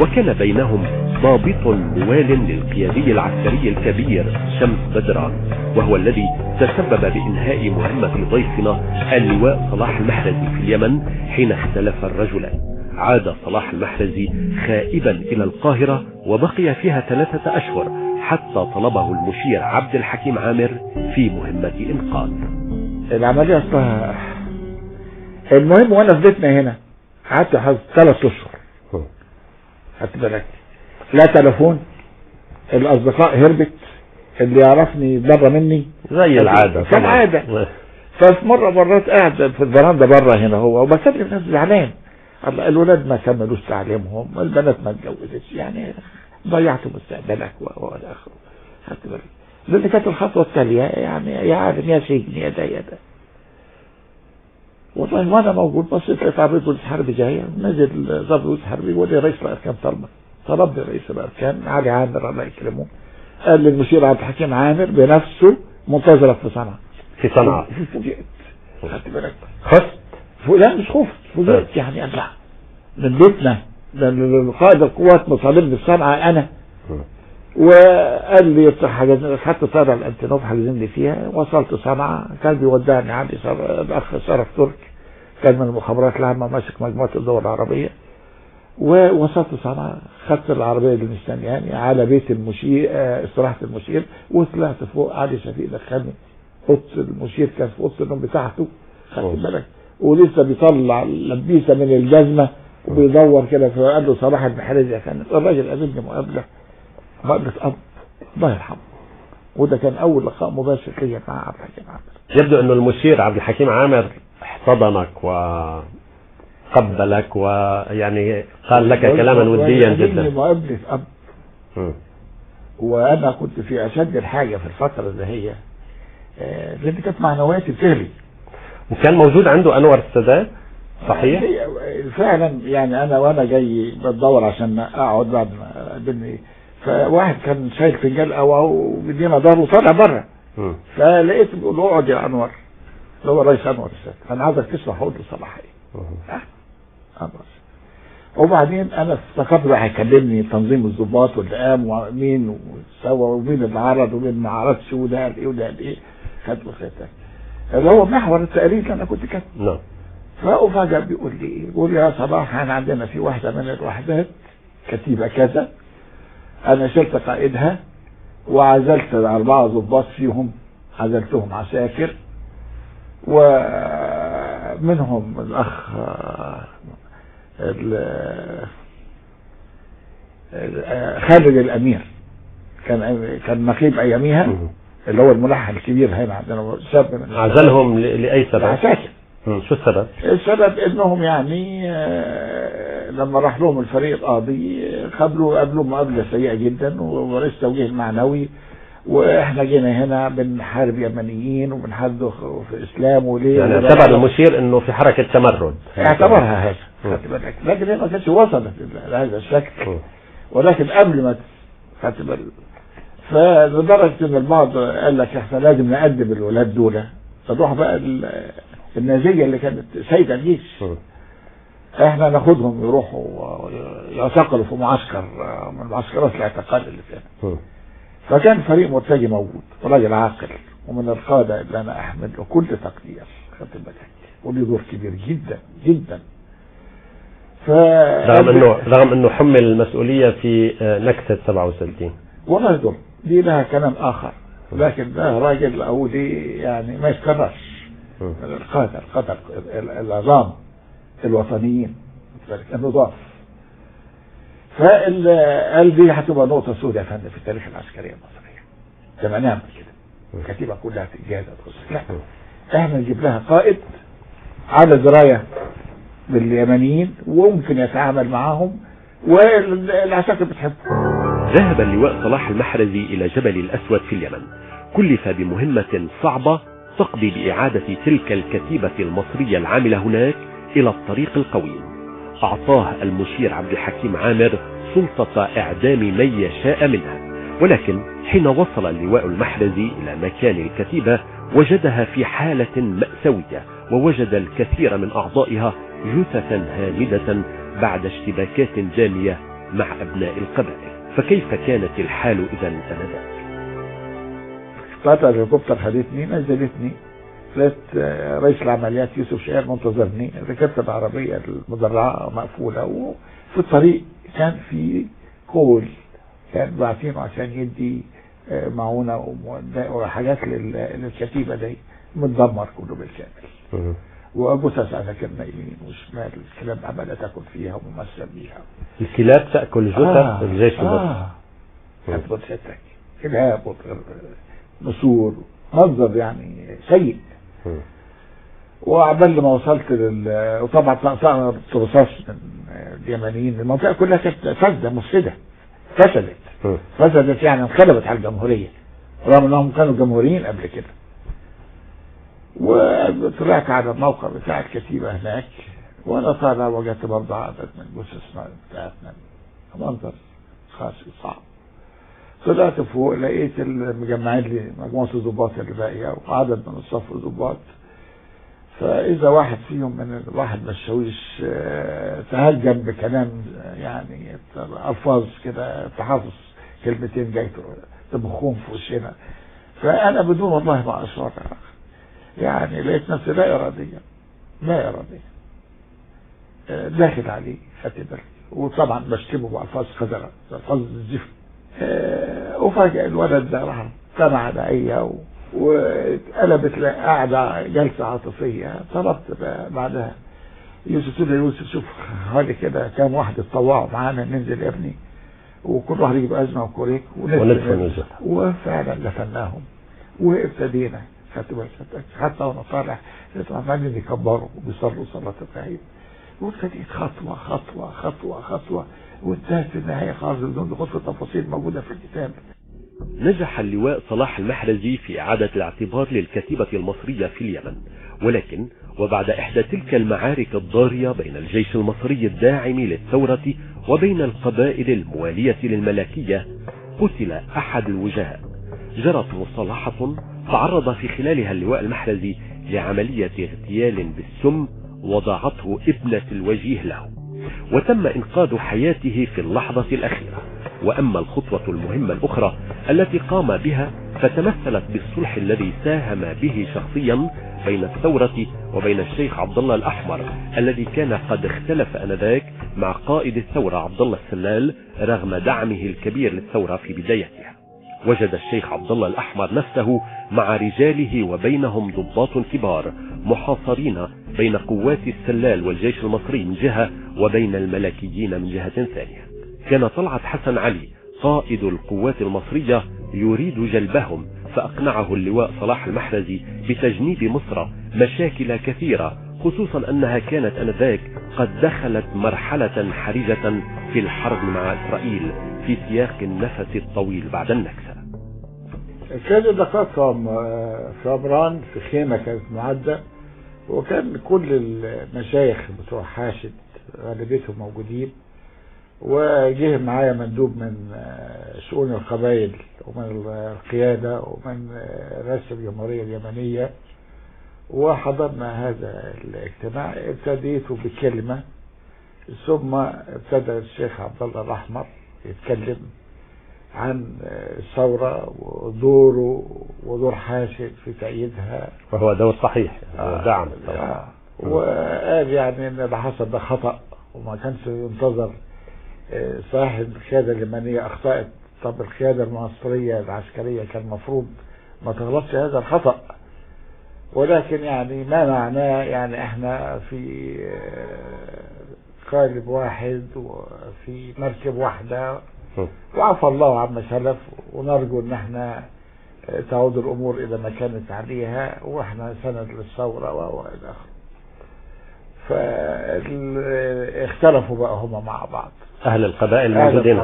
Speaker 1: وكان بينهم ضابط موال للقيادي العسكري الكبير شمس بدران، وهو الذي تسبب بإنهاء مهمة ضيفنا اللواء صلاح المحرزي في اليمن حين اختلف الرجلان. عاد صلاح المحرزي خائبا إلى القاهرة وبقي فيها 3 أشهر حتى طلبه المشير عبد الحكيم عامر في مهمة إنقاذ.
Speaker 2: العملية اصلها المهم وانا في بيتنا هنا قعدت 3 أشهر. خدت بالك، لا تليفون، الاصدقاء هربت، اللي يعرفني بره مني
Speaker 1: زي العادة
Speaker 2: كان عادة. ففي مرات قاعد في البراندة بره هنا هو وبكلم ناس زعلان، الولاد ما كملوش تعليمهم، البنات ما اتجوزتش، يعني ضيعت مستقبلك والى اخره. خدت بالك، لان كانت الخطوه التاليه يعني يا عالم يا سجن يا ده يا ده. والله وانا موجود بصيت لقيت عربيه بوليس حربي جايه، نزل ضابط بوليس حربي ودي رئيس الاركان طلب رئيس الاركان علي عامر الله يكرمه، قال للمشير عبد الحكيم عامر بنفسه منتظرك في صنعاء.
Speaker 1: في صنعاء
Speaker 2: فوجئت. خدت بالك،
Speaker 1: خفت؟
Speaker 2: لا مش خفت، فوجئت يعني ارجع من بيتنا لقائد القوات مطالبني في صنعاء انا، وقال لي خدت طياره الانتنوب حاجزين لي فيها، وصلت صنعاء، كان بيودعني عندي الاخ شرف ترك كان من المخابرات العامه ماسك مجموعه الدول العربيه، ووصلت صنعاء، خدت العربيه اللي مستنياني على بيت المشير استراحه المشير، وطلعت فوق علي شفيق دخلني اوضه المشير، كان في اوضه النوم بتاعته. خدت بالك، ولسه بيطلع لبيسه من الجزمه وبيدور كده، فقال له صلاح المحرزي يا فندم، الراجل قابلني مقابله اب الله يرحمه، وده كان اول لقاء مباشر ليا مع عبد الحكيم عامر.
Speaker 1: يبدو انه المشير عبد الحكيم عامر احتضنك وقبلك ويعني قال لك كلاما وديا جدا.
Speaker 2: مقابله اب. وانا كنت في اشد الحاجه في الفتره اللي هي لان كانت معنوياتي بتغلي.
Speaker 1: وكان موجود عنده انور السادات صحيح؟
Speaker 2: فعلا يعني انا وانا جاي بدور عشان اقعد بعد ما قابلني، فواحد كان شايل فنجان قهوه ومدينا ظهره وطالع بره، فلقيت بيقول له اقعد يا انور، اللي هو رئيس انور السادات، انا عايزك تشرح. اقول له صلاح ايه؟ انور. وبعدين انا افتكرت بقى هيكلمني تنظيم الضباط واللي قام ومين وسوى ومين اللي عرض ومين ما عرضش وده قال ايه وده قال ايه، خدت وخدت اللي هو محور التقرير اللي انا كنت كاتبه.
Speaker 1: نعم.
Speaker 2: فأفاجأ بيقول لي ايه؟ بيقول لي يا صلاح احنا عندنا في واحده من الوحدات كتيبه كذا، انا شلت قائدها وعزلت 4 ضباط فيهم، عزلتهم عساكر، ومنهم الاخ خالد الامير كان نقيب اياميها، اللي هو الملحن الكبير هنا عندنا، شاب من
Speaker 1: عزلهم لأي سبب؟
Speaker 2: عساكر.
Speaker 1: شو السبب؟
Speaker 2: السبب انهم يعني لما راح لهم الفريق القاضي قابلوا مقابله سيئه جدا، ورئيس التوجيه المعنوي، واحنا جينا هنا بنحارب يمنيين وبنحارب في الاسلام وليه،
Speaker 1: يعني اعتبر المشير انه في حركه تمرد،
Speaker 2: اعتبرها هذا، لكن هي ما كانتش وصلت لهذا الشكل، ولكن قبل ما خدت بالك، فلدرجه ان البعض قال لك احنا لازم نأدب الولاد دول، فنروح بقى النازيه اللي كانت سيده الجيش، احنا ناخدهم يروحوا يعتقلوا في معسكر من معسكرات الاعتقال اللي كانت. فكان فريق مرتجي موجود، راجل عاقل ومن القاده اللي انا احمد له كل تقدير، خدت بالك، وليه دور كبير جدا جدا.
Speaker 1: رغم انه حمل المسؤوليه في نكسه 67
Speaker 2: ونرجو دي لها كلام اخر، لكن ده راجل او دي يعني ما يتكررش من القاده العظام الوطنيين النضاف. فقال دي هتبقى نقطه سوداء يا فندم في التاريخ العسكريه المصريه، لما نعمل كده الكتيبه كلها تتجاهل، لا احنا نجيب لها قائد على درايه باليمنيين وممكن يتعامل معاهم والعساكر بتحبه.
Speaker 1: ذهب اللواء صلاح المحرزي إلى جبل الأسود في اليمن، كلف بمهمة صعبة تقضي بإعادة تلك الكتيبة المصرية العاملة هناك إلى الطريق القويم. أعطاه المشير عبد الحكيم عامر سلطة إعدام من يشاء منها، ولكن حين وصل اللواء المحرزي إلى مكان الكتيبة وجدها في حالة مأساوية، ووجد الكثير من أعضائها جثثا هامدة بعد اشتباكات دامية مع أبناء القبائل. فكيف كانت الحال إذا آنذاك؟
Speaker 2: قطع الهليكوبتر خدتني نزلتني، لقيت رئيس العمليات يوسف شقير منتظرني، ركبت العربية المدرعة مقفولة، وفي الطريق كان في كول كان باعتينه عشان يدي معونة وحاجات للكتيبة دي، متدمر كله بالكامل، وجثث عساكر نايمين وشمال، الكلاب عمالة تاكل فيها وممثل بيها.
Speaker 1: الكلاب تأكل جثث الجيش المصري؟
Speaker 2: هتبص حتك كلاب نسور، منظر يعني سيء. وعبال ما وصلت وطبعا طقطقنا رصاص من اليمنيين، المنطقة كلها كانت فاسدة مفسدة، فسدت يعني انقلبت على الجمهورية، رغم انهم كانوا جمهوريين قبل كده. وطلعت على الموقع بتاع الكتيبة هناك، وانا طالع وجدت برضه عدد من جثث بتاعتنا، منظر خاص صعب. طلعت فوق لقيت المجمعين لي مجموعة الضباط اللي باقية وعدد من الصف الضباط، فإذا واحد فيهم من الواحد من الشاويش تهجم بكلام يعني ألفاظ كده، تحافظ كلمتين جاي تبخون في وشنا، فأنا بدون والله ما أشعر يعني لقيت نفسي لا إراديا داخل عليه، خدت بالك، وطبعا بشتمه بألفاظ خزرة، ألفاظ الزفت. وفجأة الولد ده راح سمع عليا وقلبت قاعدة جلسة عاطفية. طلبت بعدها يوسف، قلت له يوسف شوف حوالي كده كام واحد اتطوعوا معانا ننزل يا ابني، وكل واحد يجيب أزمة وكوريك وننزل، وفعلا دفناهم وابتدينا. حتى وانا طالع عمالين يكبروا وبيصلوا صلاة الغائب، وابتديت خطوة خطوة خطوة خطوة، وانتهت في النهاية خالص بدون دخول في التفاصيل موجودة في الكتاب.
Speaker 1: نجح اللواء صلاح المحرزي في إعادة الاعتبار للكتيبة المصرية في اليمن، ولكن وبعد إحدى تلك المعارك الضارية بين الجيش المصري الداعم للثورة وبين القبائل الموالية للملاكية، قتل أحد الوجهاء. جرت مصالحة تعرض في خلالها اللواء المحرزي لعملية اغتيال بالسم وضعته ابنة الوجيه له، وتم إنقاذ حياته في اللحظة الأخيرة. وأما الخطوة المهمة الأخرى التي قام بها فتمثلت بالصلح الذي ساهم به شخصيا بين الثورة وبين الشيخ عبد الله الأحمر، الذي كان قد اختلف آنذاك مع قائد الثورة عبد الله السلال رغم دعمه الكبير للثورة في بدايتها. وجد الشيخ عبد الله الأحمر نفسه مع رجاله وبينهم ضباط كبار محاصرين بين قوات السلال والجيش المصري من جهة وبين الملكيين من جهة ثانية. كان طلعت حسن علي قائد القوات المصرية يريد جلبهم، فأقنعه اللواء صلاح المحرزي بتجنيب مصر مشاكل كثيرة، خصوصا أنها كانت آنذاك قد دخلت مرحلة حرجة في الحرب مع إسرائيل في سياق النفس الطويل بعد النكسة.
Speaker 2: كان اللقاء في عمران في خيمة كانت معدة، وكان كل المشايخ بتوع حاشد غالبيتهم موجودين، وجه معايا مندوب من شؤون القبائل ومن القيادة ومن رئاسة الجمهورية اليمنية، وحضرنا هذا الاجتماع. ابتديته بكلمة، ثم ابتدى الشيخ عبد الله الأحمر يتكلم عن الثورة ودوره ودور حاشد في تأييدها،
Speaker 1: وهو دور صحيح دعم
Speaker 2: وقال يعني ان اللي حصل ده خطأ وما كانش ينتظر. صحيح القيادة اليمنية أخطأت، طب القيادة المصرية العسكرية كان المفروض ما تغلطش هذا الخطأ، ولكن يعني ما معناه يعني احنا في قالب واحد وفي مركب واحدة، وعفى الله عما سلف، ونرجو ان احنا تعود الامور الى ما كانت عليها، واحنا سند للثورة والى اخره. فاختلفوا بقى هما مع بعض،
Speaker 1: أهل القبائل موجودين.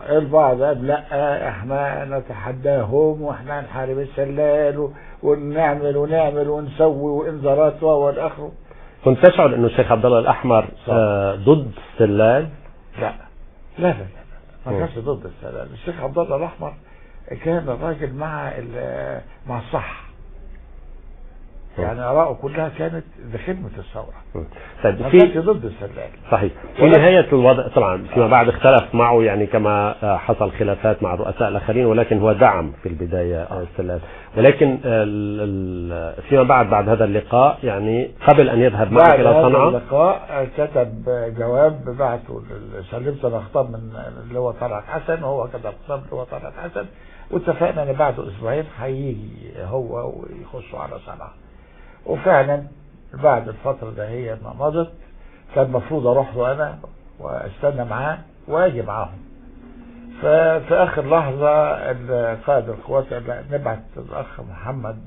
Speaker 2: البعض قال لا احنا نتحداهم واحنا نحارب السلال ونعمل ونسوي وانذارات والى اخره.
Speaker 1: كنت تشعر انه الشيخ عبد الله الأحمر ضد السلال؟
Speaker 2: لا لا لا لا، ما كانش ضد السلال. الشيخ عبد الله الأحمر كان الراجل مع الصح، يعني آراءه كلها كانت لخدمة الثورة،
Speaker 1: طيب
Speaker 2: ما كانش ضد السلال.
Speaker 1: صحيح. في نهاية الوضع طبعا فيما بعد اختلف معه، يعني كما حصل خلافات مع الرؤساء الآخرين، ولكن هو دعم في البداية السلال. ولكن فيما بعد هذا اللقاء، يعني قبل أن يذهب معك إلى صنعاء،
Speaker 2: بعد هذا اللقاء كتب جواب بعته، سلمت الأخطاب من اللي هو طلعت حسن، وهو كتب خطاب اللي هو طلعت حسن، واتفقنا ان بعده اسبوعين هيجي هو ويخشوا على صنعاء. وفعلا بعد الفترة ده هي ما مضت، كان المفروض اروح له انا واستنى معاه واجي معاهم. ففي اخر لحظة قائد القوات نبعت الاخ محمد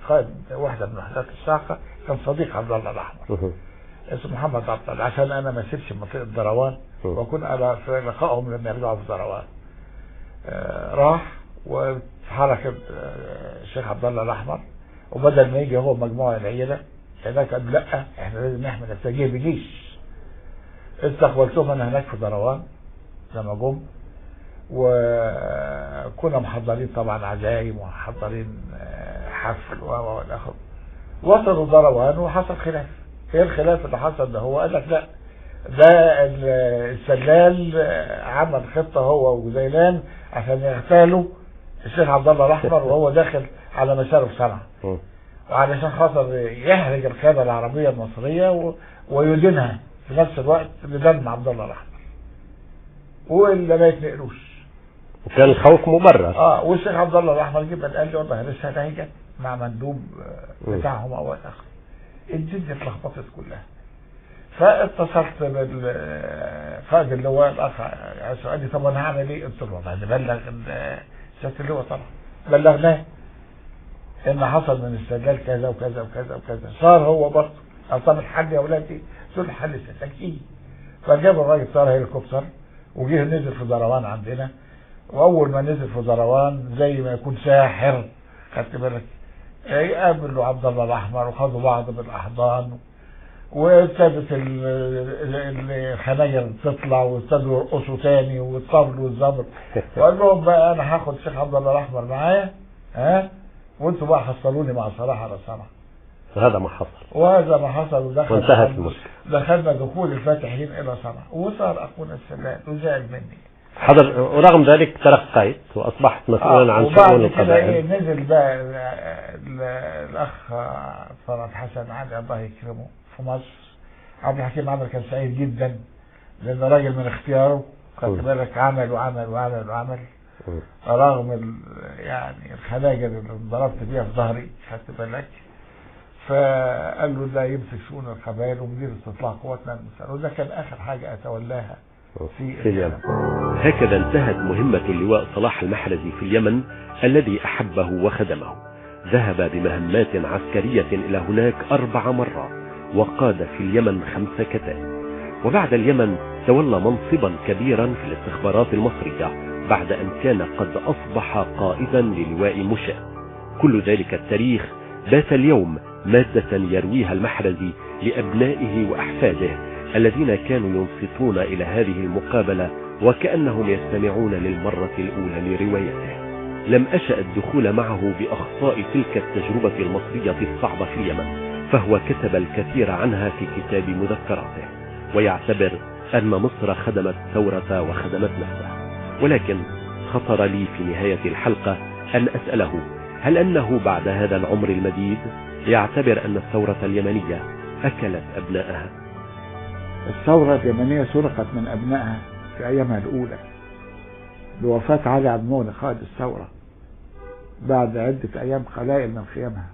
Speaker 2: قائد واحدة من وحدات الصاعقة، كان صديق عبد الله الأحمر اسمه محمد عبد الله، عشان انا ما اسيبش منطقة ضروان واكون انا في لقائهم لما يرجعوا في ضروان. راح وحركة الشيخ عبد الله الأحمر، وبدل ما يجي هو مجموعة العيلة هناك قال لا احنا لازم نحمل التجيه بجيش. استقبلتهم انا هناك في ضروان لما جم، وكنا محضرين طبعا عزايم ومحضرين حفل والاخر. وصلوا ضروان وحصل خلاف. ايه الخلاف اللي حصل ده؟ هو قال لك لا، ده السلال عمل خطة هو وزيلان عشان يغتالوا الشيخ عبد الله الأحمر وهو داخل على مساره في صنعاء، وعلشان خاطر يحرج القيادة العربية المصرية ويدينها في نفس الوقت بدم عبد الله الأحمر، وإلا ما يتنقلوش.
Speaker 1: وكان الخوف مبرر.
Speaker 2: والشيخ عبد الله الأحمر جدا قال لي والله لسه هيجي مع مندوب بتاعهم أول آخر. الدنيا اتلخبطت كلها. فاتصلت بالقائد اللواء الاخ قال لي طب انا هعمل ايه؟ قلت له والله نبلغ سياده اللواء. طبعا بلغناه ان حصل من السجال كذا وكذا وكذا وكذا. صار هو برضه قال طب الحل يا ولادي؟ قلت له الحل سيادتك. فجاب الراجل طار هليكوبتر وجه نزل في ضروان عندنا، واول ما نزل في ضروان زي ما يكون ساحر، خدت بالك، قابلوا عبد الله الأحمر وخدوا بعض بالاحضان، وابتدت الخناجر تطلع وابتدوا يرقصوا تاني والطبل والزمر. وقال لهم بقى انا هاخد الشيخ عبد الله الأحمر معايا، وانتوا بقى حصلوني مع صلاح على صنعاء.
Speaker 1: وهذا ما حصل.
Speaker 2: وهذا ما حصل،
Speaker 1: وانتهت المشكلة.
Speaker 2: دخلنا دخول الفاتحين الى صنعاء، وصار اخونا السلال وزعل مني.
Speaker 1: حضر، ورغم ذلك ترقيت واصبحت مسؤولا عن شؤون القبائل.
Speaker 2: وبعد كده نزل بقى الاخ فرج حسن علي الله يكرمه في مصر. عبد الحكيم عمل كان سعيد جدا لان راجل من اختياره، خدت بالك، عمل وعمل وعمل وعمل رغم يعني الخناجر اللي ضربت بيها في ظهري، خدت بالك. فقال له ده يمسك شؤون القبائل ومدير استطلاع قواتنا المسلحة، وده كان اخر حاجه اتولاها
Speaker 1: في اليمن. هكذا انتهت مهمة اللواء صلاح المحرزي في اليمن الذي أحبه وخدمه. ذهب بمهمات عسكرية إلى هناك 4 مرات، وقاد في اليمن 5 كتائب. وبعد اليمن تولى منصبا كبيرا في الاستخبارات المصرية بعد أن كان قد أصبح قائدا للواء مشاة. كل ذلك التاريخ بات اليوم مادة يرويها المحرزي لأبنائه وأحفاده الذين كانوا ينصتون إلى هذه المقابلة وكأنهم يستمعون للمرة الأولى لروايته. لم أشأ الدخول معه بأخطاء تلك التجربة المصرية الصعبة في اليمن، فهو كتب الكثير عنها في كتاب مذكراته، ويعتبر أن مصر خدمت الثورة وخدمت نفسها. ولكن خطر لي في نهاية الحلقة أن أسأله هل أنه بعد هذا العمر المديد يعتبر أن الثورة اليمنية أكلت أبنائها؟
Speaker 2: الثورة اليمنية سرقت من أبنائها في أيامها الأولى بوفاة علي عبد المغني قائد الثورة بعد عدة أيام قلائل من قيامها.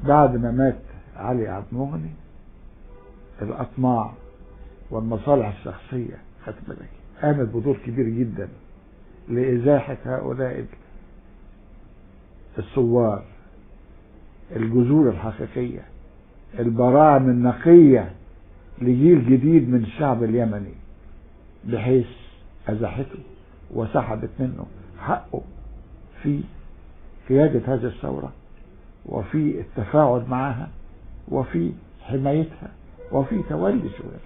Speaker 2: بعد ما مات علي عبد المغني الأطماع والمصالح الشخصية قامت بدور كبير جدا لإزاحة هؤلاء الثوار، الجذور الحقيقية، البراعم النقية لجيل جديد من الشعب اليمني، بحيث أزاحته وسحبت منه حقه في قيادة هذه الثورة وفي التفاعل معها وفي حمايتها وفي تولي شؤونها،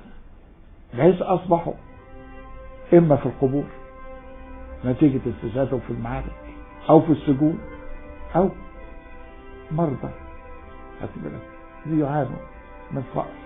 Speaker 2: بحيث أصبحوا إما في القبور نتيجة استشهادهم في المعارك أو في السجون أو مرضى بيعانوا من فقر